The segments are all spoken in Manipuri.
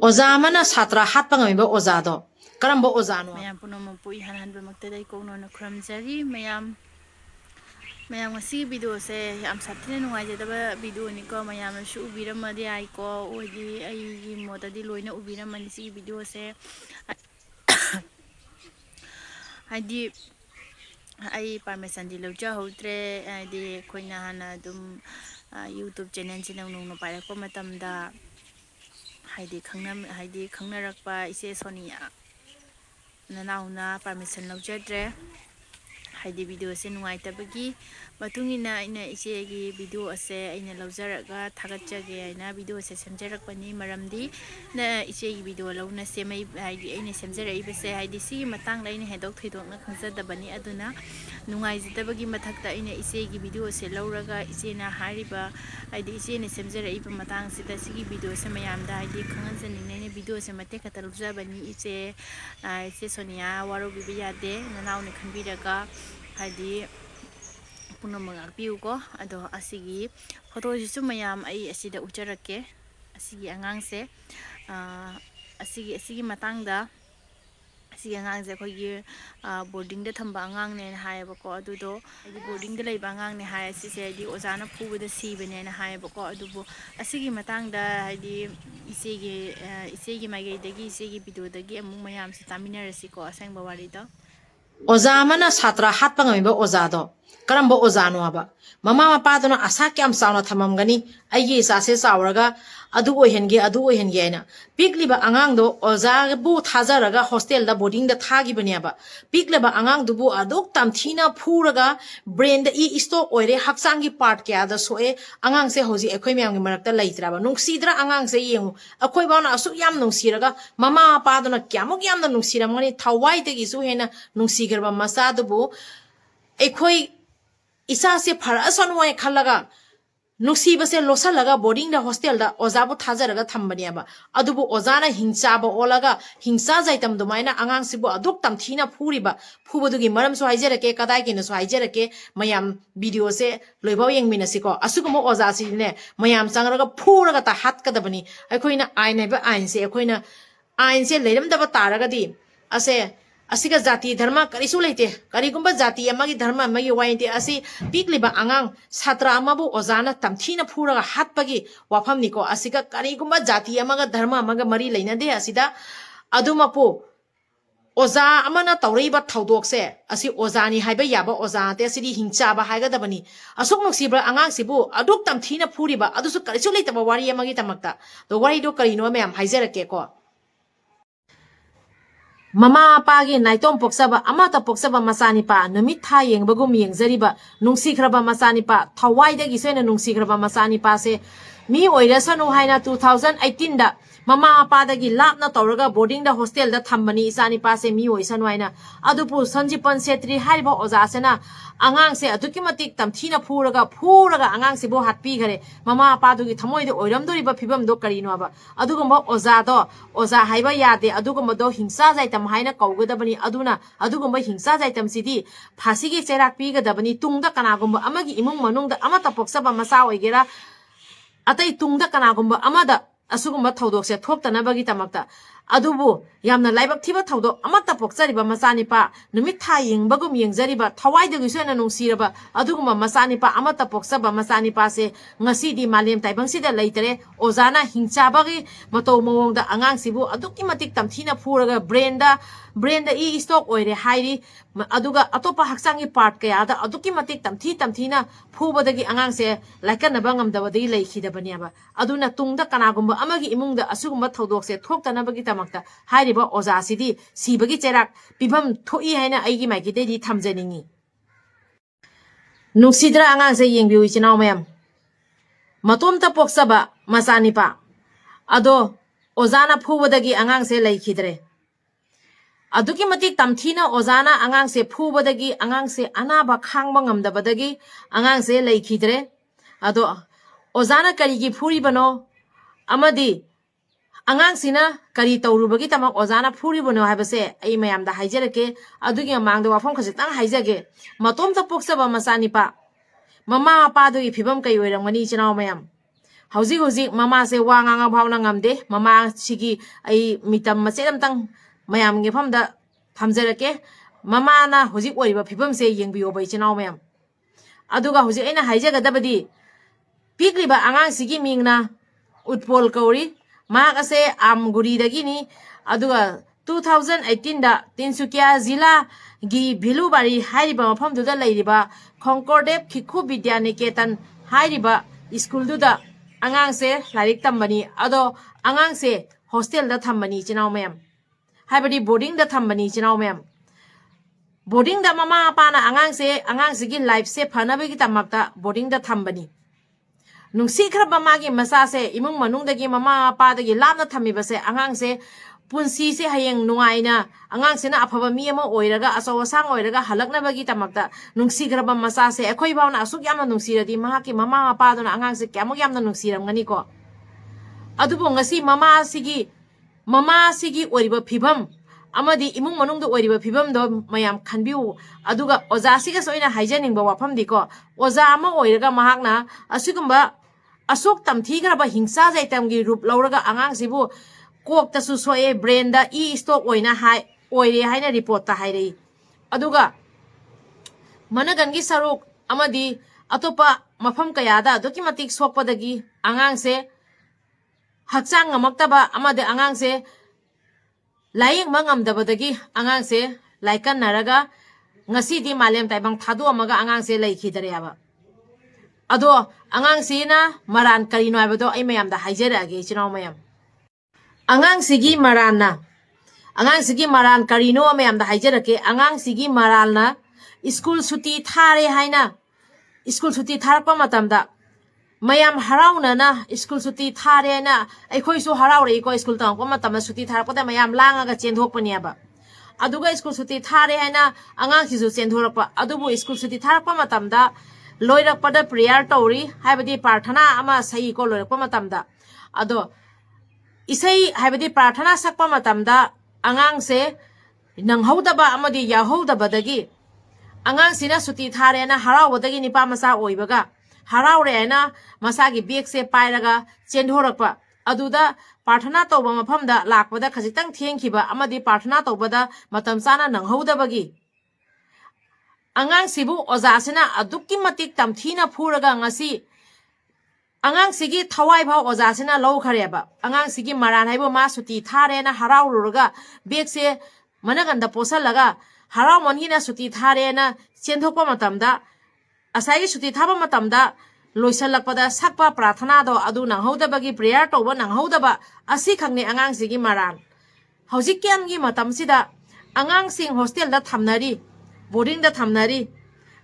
oza amana satra hatpa ngamiba oza do karamba oza no mayam punomapu ihan hanba magtaday ko no na kuramjari mayam ngasi video se yam satina nungaijadaba video ni ko mayam na shu ubiramadi ai ko odi ai moda di loina ubiramani si video se hadi ai parmesan di lawja hotre di koina hana dum YouTube channel sinang nung no paira ko matamda haidi khangnarakpa ise Sonia nanauna permission lawjadre haidi video se nungai tabagi matungina ina ise gi video ase aina lawjaraga thagatjage aina video se semjarakpani maramdi na ise gi video lawna semai haidi aina semjarai bese haidi si matang laina hedok thidokna khangsadabani aduna nungai jitabagi mathakta aina ise gi video se lawraga ise na hariba haidi ise ne semjarai ba matang sita sigi video se mayamda haidi khanganjani ne video se mate khata lawjabani ise Sonia waro bibiyade nanaw ne khanbiraga haidi punomaga piu ko ado asigi photo jisu mayam ai asida ujarake asigi angang se asigi matangda asigi angang se khoi boarding da thamba angang ne hayaba ko adudo boarding da leiba angang ne hay asise haidi ozana phubuda sibene na hayaba ko adubu asigi matangda haidi isegi magai dagi isegi video dagi amung mayam se taminarasi ko asang bawari da oza amana satra hatpa ngamiba oza do karamba oza no aba mama mapa do asa kyam sauna thamamgani aigi isa se sawraga adu ohenge aina pikliba angang do oza bu thajaraga hostel da boarding da thagi bani aba pikliba angang du bu aduk tamthina phuraga brain da I stock oire haksangi part kya da soe angang se hoji ekhoi myam gi marakta laitra ba nungsidra angang se yengu akhoi ba na asu yam nungsiraga mama mapa do na kyamuk yam na nungsiramani thawai de gi su hena nungsigarba masa du bu ekhoi isa se pharasan wai khalaga nusi base losa laga boarding da hostel da ozabu thajaraga thambani aba adubu ozana hingsa ba olaga hingsa jaitam dumaina angang sibu aduk tamthina phuriba phubodugi maram so haijerake kadai kina so haijerake mayam video se loibaw yengmina siko asugumo oza si ne mayam sangraga phuraga ta hat kadabani aikoina ain ba ain se leiram da ba taraga di ase asiga jati dharma karisu leite karigumba jati amagi dharma amagi wainte asi pikliba angang satra amabu ozana tamthina phuraga hatpagi wafam niko asiga karigumba jati amaga dharma amaga mari leina de asida adumapu oza amana tawreiba thaudokse asi ozani haiba yaba oza te sidi hingchaba haiga dabani asuk nuksibra angang sibu aduk tamthina phuriba adusu karisu leita ba wari amagi tamakta do wari do karino me am haijarake ko mama pagi naitom poksaba amata poksaba masani pa numit tha yengbagum yengzariba nungsikraba masani pa thawai da gisena nungsikraba masani pa se mi oirasanu haina 2018 da mama pa da gi lapna tawraga boarding da hostel da thambani isani pa se mi oisanu haina adupu sanjipan setri haiba ozasena angang se aduki matik tamthina phuraga angang se bo hatpi gare mama pa du gi thamoi de oiramdori ba phibam do karino aba adugumba oza haiba yade adugumba do hingsa jaitam haina kaugadabani adugumba hingsa jaitam sidi phasi gi chairak pi gadabani tungda kanagumba amagi imung manungda amata poksaba masa oigera atai tungda kanagumba amada asugumba thaudokse thoktanabagi tamakta adubu yamna laibak thiba thaudo amata pokchariba masanipa numit tha yengbagum yengjariba thawai de gisena nungsiraba aduguma masanipa amata poksaba masanipa se ngasi di malem taibang sida leitere ozana hingchabagi mato mawongda angang sibu aduki matik tamthina phuraga brain da I stock oire hairi aduga atopa haksangi part kaya da aduki matik tamthina phubadagi angang se laikana bangam dawadi leikhidabani aba aduna tungda kanagumba amagi imungda asugumba thaudokse thoktanabagi tamakta hairiba oza sidi sibagi chairak pibam thoi haina aigi maiki de thamjaningi nungsidra angang se yengbiu ichinaw mayam matomta poksaba masanipa ado ozana phubadagi angang se leikhidre aduki matik tamthina ozana angang se phubadagi angang se anaba khangba ngamdabadagi angang se leikhidre ado ozana karigi phuribano amadi angang sina kari tawrubagi tamak ozana phuribano habase ai mayam da haijarake adugi mangda wafam khajitang haijage matom ta poksaba masanipa mama pa do ifibam kai oiramani chinaw mayam hauzik hauzik mama se wa nga phau na ngamde mama sigi ai mitam machem tang mayam nge pham da thamjarake mama na hauzik oiba phibam se yengbiyo bai chinau mayam aduga hauzik aina haijagadabadi pikliba angang sigi mingna utpol kauri mak ase amguri dagini aduga 2018 da Tinsukia zila gi Bhilubari hairiba mafam duda lairiba Concordep Khikhu Vidya Niketan hairiba school duda angang se larik tambani ado angang se hostel da thambani chinau mayam haibadi boarding da thambani chinau mayam boarding da mama apa na angang se gi life se phanabe gi tamakta boarding da thambani nungsi khraba magi masa se imung manung dagi mama apa dagi lamna thamiba se angang se punsi se hayeng nungaina angang se na aphaba mi ama oiraga asaw sang oiraga halakna bagi tamakta nungsi graba masa se ekhoi bauna asuk yamna nungsi radi mahaki mama apa dona angang se kyamuk yamna nungsi ramgani ko adubo ngasi mama sigi oriba phibam amadi imung manung do oriba phibam do mayam khanbiu aduga oza siga soina haijaning ba wafam diko oza ama oiraga mahakna asugumba asuk tamthi graba hingsa jaitam gi rup lauraga angang sibu kok ta su soe brain da e stock oina hai oire haina report ta hairei aduga managan gi saruk amadi atopa mafam kaya da dokimatik sokpadagi angang se hakchang ngamaktaba amade angang se laying mangamdabadagi angang se laikan naraga ngasi di malem taibang thadu amaga angang se laikhidare aba ado angang se na maran karino abado ai mayam da haijara age chinau mayam angang sigi maran karino mayam da haijarake angang sigi maral na school suti thare haina school suti tharakpa matamda mayam harauna na school suti thare na aikhoi su haraure ko school tang ko matam suti tharakpa mayam langa ga chendhokpani aba aduga school suti thare haina angang sisu chendhorakpa adubu school suti tharakpa matamda loirakpada prayer tauri haibadi parthana ama sai ko loirakpa matamda ado isai haibadi parthana sakpa matamda angang se nanghaudaba amadi yahaudabadagi angang sina suti thare na harawodagi nipa masa oibaga harawre na masagi bag se pairaga chendhorakpa aduda parthana tawba mafamda lakpada khajitang thengkhiba amadi parthana tawbada matam sana nanghaudabagi angang sibu oza sina adukki matik tamthina phuraga ngasi angang sigi thawai phau oza sina low khareba angang sigi maran haibo ma suti thare na harau ruga bag se managanda posalaga harau monhi na suti thare na chendhokpa matamda asai suti thaba matamda loisalakpada sakpa prathana do adu nanghoda bagi prayer to ba nanghoda ba asi khangni angang sigi maran hojik kyam gi matam sida angang sing hostel da thamnari boarding da thamnari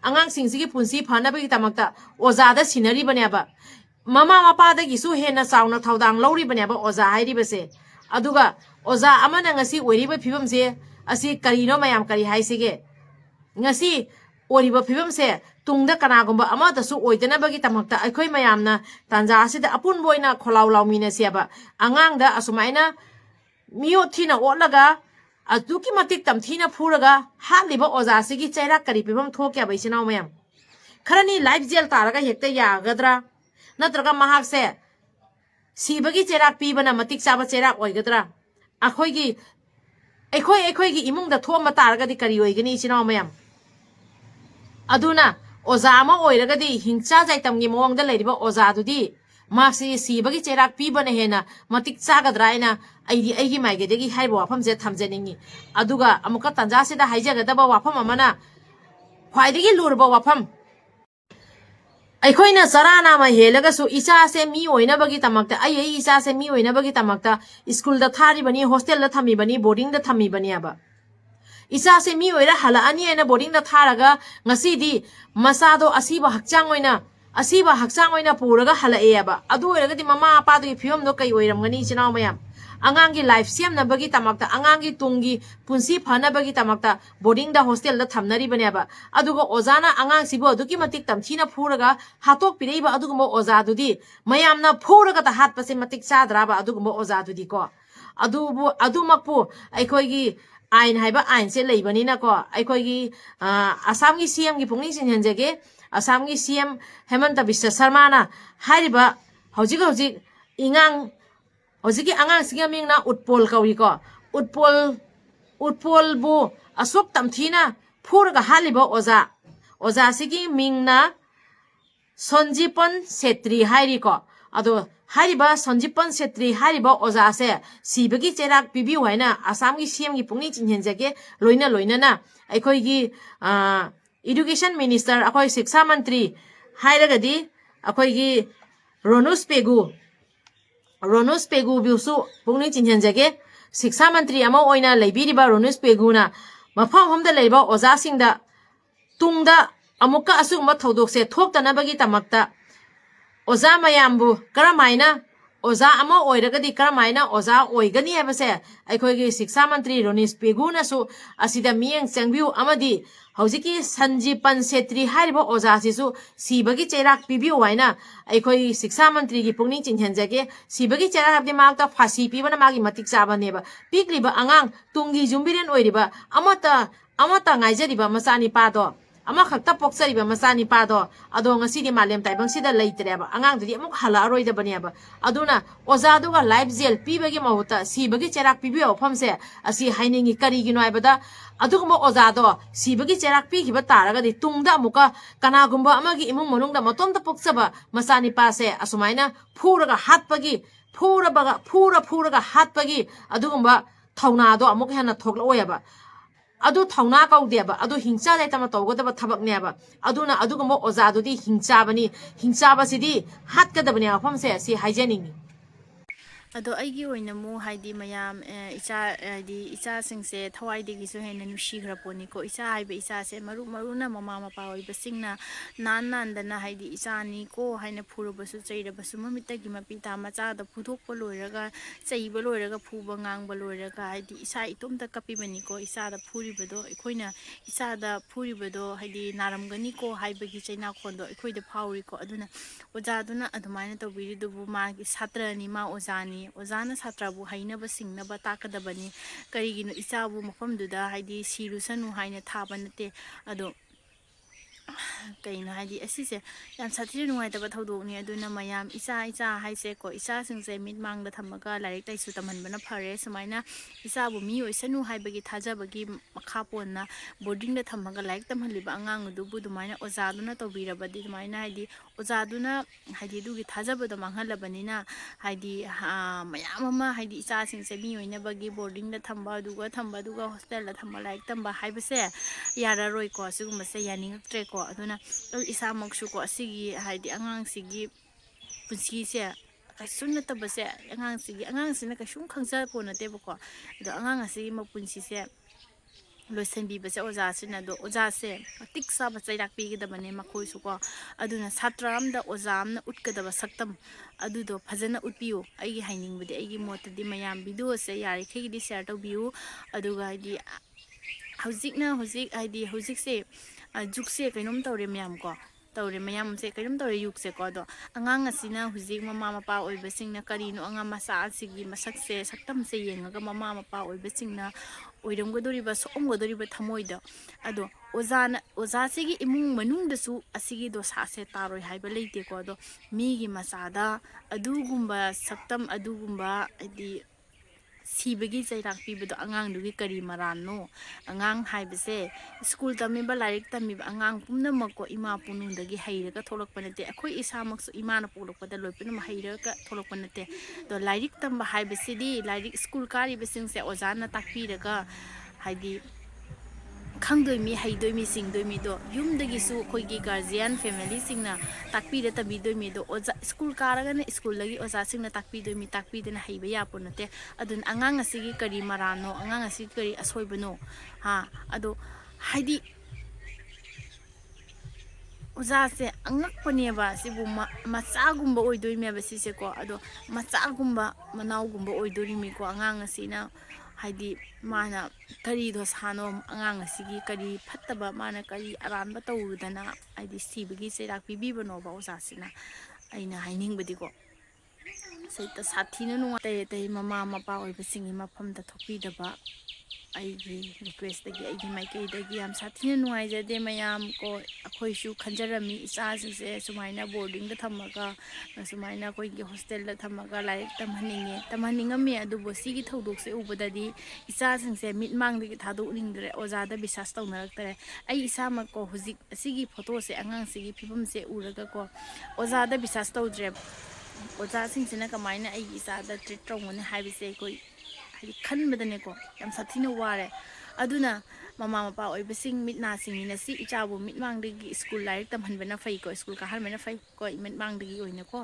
angang sing sigi punsi phana bagi tamakta oza da sinari baneba mama mapa da gisu hena sauna thaudang lori baneba oza hairi base aduga oza amana ngasi oiriba phibam se asi karino mayam kari haisige ngasi oriba phibam se tungda kana gumba ama da su oidana bagi tamakta aikhoi mayamna tanja asida apun boina kholaw lawmina seba angang da asumaina miyo thina olaga aduki matik tamthina phuraga haliba oza sigi chairak kari phibam thokya baisinaw mayam kharani life jail taraga hekta yagadra natraga mahak se sibagi chairak pibana matik chaba chairak oigadra akhoi gi imung da thoma taraga di kari oigani sinaw mayam aduna oza ama oiraga di hingcha jaitam gi mawang da leiriba oza dudi maksi sibagi chairak pibana hena matik chagadra ina aigi maige degi haibo wafam je thamjaningi aduga amuka tanja sida haijagadaba wafam amana khwaidigi lurba wafam aikhoi na sarana ma helaga su isa se mi oina bagi tamakta ai isa se mi oina bagi tamakta school da thari bani hostel da thami bani boarding da thami bani aba isa se mi oira hala ani ena boarding da tharaga ngasi di masado asiba hakchang oina puraga hala e aba adu oiraga di mama apa du phiom no kai oiram ngani chinaw mayam angangi life sem na bagi tamakta angangi tungi punsi phana bagi tamakta boarding da hostel da thamnari bane aba adugo ozana angang sibo aduki matik tamthina phuraga hatok pireiba adugo oza dudi mayamna phuraga ta hat pase matik chadraba adugo oza dudi ko adumakpu aikhoigi ain haiba ain se leibani na ko aikhoigi assam gi cm gi pungni sin hanjage assam gi cm hemanta biswa sharma na hariba hojik ingang hojiki angang singa mingna utpol kawi ko utpol bu asok tamthina phurga haliba oza sigi mingna Sonjipan Setri hairi ko ado hariba Sonjipan Setri hariba oza se sibagi chairak pibi waina Assam gi CM gi pungni chinhenjage loina na aikoi gi education minister akoi shiksha mantri hairagadi akoi gi Ronus Pegu biusu pungni chinhenjage shiksha mantri ama oina leibiriba Ronus Pegu na mafam homda leiba oza singda tungda amuka asugma thodokse thoktanabagi tamakta oza mayambu karamaina oza ama oiragadi karamaina oza oigani habase aikhoigi shiksha mantri Ronis Peguna su asida miyeng changbiu amadi hojiki Sanjipan Setri hariba oza sisu sibagi chairak pibiu waina aikhoi shiksha mantri gi pungning chinhenjage sibagi chairak habdi makta phasi pibana magi matik chabaneba pikliba angang tungi jumbiren oiriba amata ngaijariba masani pado ama khakta poksariba masani pado ado ngasidi malem taibang sida leitreba angang dudi amuk hala aroi da baniaba aduna oza duga live jail pibagi mahuta sibagi chairak pibiyo phamse asi hainingi karigino aibada aduguma oza do sibagi chairak pigiba taragadi tungda amuka kanagumba amagi imung manungda matomda poksaba masani pase asumaina phuraga hatpagi phuraga hatpagi adugumba thauna do amuk hena thokla oyaba adu thauna kaudeba adu hingcha laitama tawgodaba thabakneba aduna adugumba oza dudi hingcha sidi hatkadabani afamse si hygienic ꯑꯗꯣ ꯑꯩꯒꯤ ꯑꯣꯏꯅꯃꯨ ꯍꯥꯏꯗꯤ ꯃꯌꯥꯝ ꯏꯆꯥ ꯍꯥꯏꯗꯤ ꯏꯆꯥꯁꯤꯡꯁꯦ ꯊꯋꯥꯏꯗꯒꯤꯁꯨ ꯍꯦꯟꯅ ꯅꯨꯡꯁꯤꯈ꯭ꯔ ꯄꯣꯠꯅꯤꯀꯣ ꯏꯆꯥ ꯍꯥꯏꯕ ꯏꯆꯥꯁꯦ ꯃꯔꯨꯅ ꯃꯃꯥ ꯃꯄꯥ ꯑꯣꯏꯕꯁꯤꯡꯅ ꯅꯥꯟꯗꯅ ꯍꯥꯏꯗꯤ ꯏꯆꯥꯅꯤꯀꯣ ꯍꯥꯏꯅ ꯐꯨꯔꯕꯁꯨ ꯆꯩꯔꯕꯁꯨ ꯃꯃꯤꯠꯇꯒꯤ ꯃꯄꯤꯇꯥ ꯃꯆꯥꯗ ꯐꯨꯗꯣꯛꯄ ꯂꯣꯏꯔꯒ ꯆꯩꯕ ꯂꯣꯏꯔꯒ ꯐꯨꯕ ꯉꯥꯡꯕ ꯂꯣꯏꯔꯒ ꯍꯥꯏꯗꯤ ꯏꯆꯥ ꯏꯇꯣꯝꯇ ꯀꯞꯄꯤꯕꯅꯤꯀꯣ ꯏꯆꯥꯗ ꯐꯨꯔꯤꯕꯗꯣ ꯑꯩꯈꯣꯏꯅ ꯏꯆꯥꯗ ꯐꯨꯔꯤꯕꯗꯣ ꯍꯥꯏꯗꯤ ꯅꯥꯔꯝꯒꯅꯤꯀꯣ ꯍꯥꯏꯕꯒꯤ ꯆꯩꯅꯥꯈꯣꯟꯗꯣ ꯑꯩꯈꯣꯏꯗ ꯐꯥꯎꯔꯤꯀꯣ ꯑꯗꯨꯅ ꯑꯣꯖꯥꯗꯨꯅ ꯑꯗꯨꯃꯥꯏꯅ ꯇꯧꯕꯤꯔꯤꯗꯨꯕꯨ ꯃꯥꯒꯤ ꯁꯥꯇ꯭ꯔꯅꯤ ꯃꯥ ꯑꯣꯖꯥꯅꯤ ꯑꯣꯖꯥꯅ ꯁꯥꯇ꯭ꯔꯕꯨ ꯍꯩꯅꯕ ꯁꯤꯡꯅꯕ ꯇꯥꯛꯀꯗꯕꯅꯤ ꯀꯔꯤꯒꯤꯅꯣ ꯏꯆꯥꯕꯨ ꯃꯐꯝꯗꯨꯗ ꯍꯥꯏꯗꯤ ꯁꯤꯔꯨꯁꯅꯨ ꯍꯥꯏꯅ ꯊꯥꯕ ꯅꯠꯇꯦ ꯑꯗꯣ ꯀꯩꯅꯣ ꯍꯥꯏꯗꯤ ꯑꯁꯤꯁꯦ ꯌꯥꯝ ꯁꯥꯊꯤꯅ ꯅꯨꯡꯉꯥꯏꯇꯕ ꯊꯧꯗꯣꯛꯅꯤ ꯑꯗꯨꯅ ꯃꯌꯥꯝ ꯏꯆꯥ ꯍꯥꯏꯁꯦꯀꯣ ꯏꯆꯥꯁꯤꯡꯁꯦ ꯃꯤꯠ ꯃꯥꯡꯗ ꯊꯝꯃꯒ ꯂꯥꯏꯔꯤꯛ ꯂꯥꯏꯁꯨ ꯇꯝꯍꯟꯕꯅ ꯐꯔꯦ ꯁꯨꯃꯥꯏꯅ ꯏꯆꯥꯕꯨ ꯃꯤ ꯑꯣꯏꯁꯅꯨ ꯍꯥꯏꯕꯒꯤ ꯊꯥꯖꯕꯒꯤ ꯃꯈꯥ ꯄꯣꯟꯅ ꯕꯣꯔꯗꯤꯡꯗ ꯊꯝꯃꯒ ꯂꯥꯏꯔꯤꯛ ꯇꯝꯍꯜꯂꯤꯕ ꯑꯉꯥꯡ ꯑꯗꯨꯕꯨ ꯑꯗꯨꯃꯥꯏꯅ ꯑꯣꯖꯥꯗꯨꯅ ꯇꯧꯕꯤꯔꯕꯗꯤ ꯑꯗꯨꯃꯥꯏꯅ ꯍꯥꯏꯗꯤ ꯑꯣꯖꯥꯗꯨꯅ ꯍꯥꯏꯗꯤ ꯑꯗꯨꯒꯤ ꯊꯥꯖꯕꯗꯣ ꯃꯥꯡꯍꯜꯂꯕꯅꯤ나 ꯍꯥꯏꯗꯤ ꯃꯌꯥꯝ ꯑꯃ ꯍꯥꯏꯗꯤ ꯏꯆꯥꯁꯤꯡꯁꯦ ꯃꯤ ꯑꯣꯏꯅꯕꯒꯤ ꯕꯣꯔꯗꯤꯡꯗ ꯊꯝꯕ ꯑꯗꯨꯒ ꯍꯣꯁꯇꯦꯜꯗ ꯊꯝꯕ ꯂꯥꯏꯔꯤꯛ ꯇꯝꯕ ꯍꯥꯏꯕꯁꯦ ꯌꯥꯔꯔꯣꯏꯀꯣ ꯁꯤꯒꯨꯝꯕꯁꯦ ꯌꯥꯅꯤꯡꯉꯛꯇ꯭ꯔꯦꯀꯣ ꯑꯗꯨꯅ ꯏꯁꯥꯃꯛꯁꯨꯀꯣ ꯑꯁꯤꯒꯤ ꯍꯥꯏꯗꯤ ꯑꯉꯥꯡꯁꯤꯒꯤ ꯄꯨꯟꯁꯤꯁꯦ ꯀꯩꯁꯨ ꯅꯠꯇꯕꯁꯦ ꯑꯉꯥꯡꯁꯤꯅ ꯀꯩꯁꯨꯝ ꯈꯪꯖꯄꯣ ꯅꯠꯇꯦꯕꯀꯣ ꯑꯗꯣ ꯑꯉꯥꯡ ꯑꯁꯤꯒꯤ ꯃꯄꯨꯟꯁꯤꯁꯦ ꯂꯣꯏꯁꯤꯟꯕꯤꯕꯁꯦ ꯑꯣꯖꯥꯁꯤꯅ ꯑꯗꯣ ꯑꯣꯖꯥꯁꯦ ꯃꯇꯤꯛ ꯆꯥꯕ ꯆꯩꯔꯥꯛ ꯄꯤꯒꯗꯕꯅꯦ ꯃꯈꯣꯏꯁꯨꯀꯣ ꯑꯗꯨꯅ ꯁꯥꯇ꯭ꯔ ꯑꯃꯗ ꯑꯣꯖꯥ ꯑꯃꯅ ꯎꯠꯀꯗꯕ ꯁꯛꯇꯝ ꯑꯗꯨꯗꯣ ꯐꯖꯅ ꯎꯠꯄꯤꯌꯨ ꯑꯩꯒꯤ ꯍꯥꯏꯅꯤꯡꯕꯗꯤ ꯑꯩꯒꯤ ꯃꯣꯠꯇꯗꯤ ꯃꯌꯥꯝ ꯚꯤꯗꯤꯑꯣꯁꯦ ꯌꯥꯔꯤꯈꯩꯒꯤꯗꯤ ꯁꯦꯌꯔ ꯇꯧꯕꯤꯌꯨ ꯑꯗꯨꯒ ꯍꯥꯏꯗꯤ ꯍꯥꯏꯗꯤ ꯍꯧꯖꯤꯛꯁꯦ ꯖꯨꯛꯁꯦ ꯀꯩꯅꯣꯝ ꯇꯧꯔꯦ ꯃꯌꯥꯝꯀꯣ ꯇꯧꯔꯦ ꯃꯌꯥꯝꯁꯦ ꯀꯩꯅꯣꯝ ꯇꯧꯔꯦ ꯌꯨꯛꯁꯦꯀꯣ ꯑꯗꯣ ꯑꯉꯥꯡ ꯑꯁꯤꯅ ꯍꯧꯖꯤꯛ ꯃꯃꯥ ꯃꯄꯥ ꯑꯣꯏꯕꯁꯤꯡꯅ ꯀꯔꯤꯅꯣ ꯑꯉꯥꯡ ꯃꯆꯥ ꯑꯁꯤꯒꯤ ꯃꯁꯛꯁꯦ ꯁꯛꯇꯝꯁꯦ ꯌꯦꯡꯉꯒ ꯃꯃꯥ ꯃꯄꯥ ꯑꯣꯏꯕꯁꯤꯡꯅ ꯑꯣꯏꯔꯝꯒꯗꯧꯔꯤꯕ ꯁꯣꯛꯑꯝꯒꯗꯧꯔꯤꯕ ꯊꯃꯣꯏꯗꯣ ꯑꯗꯣ ꯑꯣꯖꯥꯁꯤꯒꯤ ꯏꯃꯨꯡ ꯃꯅꯨꯡꯗꯁꯨ ꯑꯁꯤꯒꯤ ꯗꯣꯁꯥꯁꯦ ꯇꯥꯔꯣꯏ ꯍꯥꯏꯕ ꯂꯩꯇꯦꯀꯣ ꯑꯗꯣ ꯃꯤꯒꯤ ꯃꯆꯥꯗ ꯑꯗꯨꯒꯨꯝꯕ ꯁꯛꯇꯝ ꯑꯗꯨꯒꯨꯝꯕ ꯍꯥꯏꯗꯤ ꯁꯤꯕꯒꯤ ꯆꯩꯔꯥꯛ ꯄꯤꯕꯗꯣ ꯑꯉꯥꯡꯗꯨꯒꯤ ꯀꯔꯤ ꯃꯔꯥꯟꯅꯣ ꯑꯉꯥꯡ ꯍꯥꯏꯕꯁꯦ ꯁ꯭ꯀꯨꯜ ꯇꯝꯃꯤꯕ ꯂꯥꯏꯔꯤꯛ ꯇꯝꯃꯤꯕ ꯑꯉꯥꯡ ꯄꯨꯝꯅꯃꯛꯀꯣ ꯏꯃꯥ ꯄꯨꯛꯅꯨꯡꯗꯒꯤ ꯍꯩꯔꯒ ꯊꯣꯛꯂꯛꯄ ꯅꯠꯇꯦ ꯑꯩꯈꯣꯏ ꯏꯁꯥꯃꯛꯁꯨ ꯏꯃꯥꯅ ꯄꯣꯛꯂꯛꯄꯗ ꯂꯣꯏ ꯄꯨꯝꯅꯃꯛ ꯍꯩꯔꯒ ꯊꯣꯛꯂꯛꯄ ꯅꯠꯇꯦ ꯑꯗꯣ ꯂꯥꯏꯔꯤꯛ ꯇꯝꯕ ꯍꯥꯏꯕꯁꯤꯗꯤ ꯂꯥꯏꯔꯤꯛ ꯁ꯭ꯀꯨꯜ ꯀꯥꯔꯤꯕꯁꯤꯡꯁꯦ ꯑꯣꯖꯥꯅ ꯇꯥꯛꯄꯤꯔꯒ ꯍꯥꯏꯗꯤ ꯈꯪꯗꯣꯏꯃꯤ ꯍꯩꯗꯣꯏꯃꯤ ꯁꯤꯡꯗꯣꯏꯃꯤꯗꯣ ꯌꯨꯝꯗꯒꯤꯁꯨ ꯑꯩꯈꯣꯏꯒꯤ ꯒꯥꯔꯖꯤꯌꯥꯟ ꯐꯦꯃꯤꯂꯤꯁꯤꯡꯅ ꯇꯥꯛꯄꯤꯔ ꯇꯝꯕꯤꯗꯣꯏꯃꯤꯗꯣ ꯁ꯭ꯀꯨꯜ ꯀꯥꯔꯒꯅ ꯁ꯭ꯀꯨꯜꯗꯒꯤ ꯑꯣꯖꯥꯁꯤꯡꯅ ꯇꯥꯛꯄꯤꯗꯣꯏꯃꯤ ꯇꯥꯛꯄꯤꯗꯅ ꯍꯩꯕ ꯌꯥꯄꯣ ꯅꯠꯇꯦ ꯑꯗꯨꯅ ꯑꯉꯥꯡ ꯑꯁꯤꯒꯤ ꯀꯔꯤ ꯃꯔꯥꯟꯅꯣ ꯑꯉꯥꯡ ꯑꯁꯤꯒꯤ ꯀꯔꯤ ꯑꯁꯣꯏꯕꯅꯣ ꯑꯗꯣ ꯍꯥꯏꯗꯤ ꯑꯣꯖꯥꯁꯦ ꯑꯉꯛꯄꯅꯦꯕ ꯁꯤꯕꯨ ꯃꯆꯥꯒꯨꯝꯕ ꯑꯣꯏꯗꯣꯏꯅꯦꯕ ꯁꯤꯁꯦꯀꯣ ꯑꯗꯣ ꯃꯆꯥꯒꯨꯝꯕ ꯃꯅꯥꯎꯒꯨꯝꯕ ꯑꯣꯏꯗꯣꯔꯤꯃꯤꯀꯣ ꯑꯉꯥꯡ ꯑꯁꯤꯅ ꯍꯥꯏꯗꯤ ꯃꯥꯅ ꯀꯔꯤ ꯗꯣꯁꯥꯅꯣ ꯑꯉꯥꯡ ꯑꯁꯤꯒꯤ ꯀꯔꯤ ꯐꯠꯇꯕ ꯃꯥꯅ ꯀꯔꯤ ꯑꯔꯥꯟꯕ ꯇꯧꯔꯨꯗꯅ ꯍꯥꯏꯗꯤ ꯁꯤꯕꯒꯤ ꯆꯩꯔꯥꯛ ꯄꯤꯕꯤꯕꯅꯣꯕ ꯑꯣꯖꯥꯁꯤꯅ ꯑꯩꯅ ꯍꯥꯏꯅꯤꯡꯕꯗꯤꯀꯣ ꯁꯥꯊꯤꯅ ꯅꯨꯡꯉꯥꯏ ꯑꯇꯩ ꯃꯃꯥ ꯃꯄꯥ ꯑꯣꯏꯕꯁꯤꯡꯒꯤ ꯃꯐꯝꯗ ꯊꯣꯛꯄꯤꯗꯕ ꯑꯩꯒꯤ ꯔꯤꯀ꯭ꯋꯦꯁꯇꯒꯤ ꯑꯩꯒꯤ ꯃꯥꯏꯀꯩꯗꯒꯤ ꯌꯥꯝ ꯁꯥꯊꯤꯅ ꯅꯨꯡꯉꯥꯏꯖꯗꯦ ꯃꯌꯥꯝ ꯀꯣ ꯑꯩꯈꯣꯏꯁꯨ ꯈꯟꯖꯔꯝꯃꯤ ꯏꯆꯥꯁꯤꯡꯁꯦ ꯁꯨꯃꯥꯏꯅ ꯕꯣꯔꯗꯤꯡꯗ ꯊꯝꯃꯒ ꯁꯨꯃꯥꯏꯅ ꯑꯩꯈꯣꯏꯒꯤ ꯍꯣꯁꯇꯦꯜꯗ ꯊꯝꯃꯒ ꯂꯥꯏꯔꯤꯛ ꯇꯝꯍꯟꯅꯤꯡꯉꯝꯃꯤ ꯑꯗꯨꯕꯨ ꯁꯤꯒꯤ ꯊꯧꯗꯣꯛꯁꯦ ꯎꯕꯗꯗꯤ ꯏꯆꯥꯁꯤꯡꯁꯦ ꯃꯤꯠꯃꯥꯡꯗꯒꯤ ꯊꯥꯗꯣꯛꯅꯤꯡꯗ꯭ꯔꯦ ꯑꯣꯖꯥꯗ ꯕꯤꯁꯥꯁ ꯇꯧꯅꯔꯛꯇꯔꯦ ꯑꯩ ꯏꯁꯥꯃꯛꯀꯣ ꯍꯧꯖꯤꯛ ꯑꯁꯤꯒꯤ ꯐꯣꯇꯣꯁꯦ ꯑꯉꯥꯡꯁꯤꯒꯤ ꯐꯤꯕꯝꯁꯦ ꯎꯔꯒꯀꯣ ꯑꯣꯖꯥꯗ ꯕꯤꯁꯥꯁ ꯇꯧꯗ꯭ꯔꯦ ꯑꯣꯖꯥꯁꯤꯡꯁꯤꯅ ꯀꯃꯥꯏꯅ ꯑꯩꯒꯤ ꯏꯆꯥꯗ ꯇ꯭ꯔꯤꯠ ꯇꯧꯒꯅꯤ ꯍꯥꯏꯕꯁꯦ ꯑꯩꯈꯣꯏ ꯍꯥꯏꯗꯤ ꯈꯟꯕꯗꯅꯦꯀꯣ ꯌꯥꯝ ꯁꯥꯊꯤꯅ ꯋꯥꯔꯦ ꯑꯗꯨꯅ ꯃꯃꯥ ꯃꯄꯥ ꯑꯣꯏꯕꯁꯤꯡ ꯃꯤꯠ ꯅꯥꯁꯤꯡꯅꯤꯅ ꯁꯤ ꯏꯆꯥꯕꯨ ꯃꯤꯠꯃꯥꯡꯗꯒꯤ ꯁ꯭ꯀꯨꯜ ꯂꯥꯏꯔꯤꯛ ꯇꯝꯍꯟꯕꯅ ꯐꯩꯀꯣ ꯁ꯭ꯀꯨꯜ ꯀꯥꯍꯟꯕꯅ ꯐꯩꯀꯣ ꯃꯤꯠꯃꯥꯡꯗꯒꯤ ꯑꯣꯏꯅꯀꯣ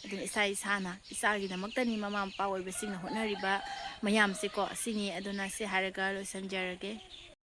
ꯑꯗꯨꯅ ꯏꯁꯥꯅ ꯏꯆꯥꯒꯤꯗꯃꯛꯇꯅꯤ ꯃꯃꯥ ꯃꯄꯥ ꯑꯣꯏꯕꯁꯤꯡꯅ ꯍꯣꯠꯅꯔꯤꯕ ꯃꯌꯥꯝꯁꯦꯀꯣ ꯑꯁꯤꯅꯤ ꯑꯗꯨꯅ ꯁꯤ ꯍꯥꯏꯔꯒ ꯂꯣꯏꯁꯤꯟꯖꯔꯒꯦ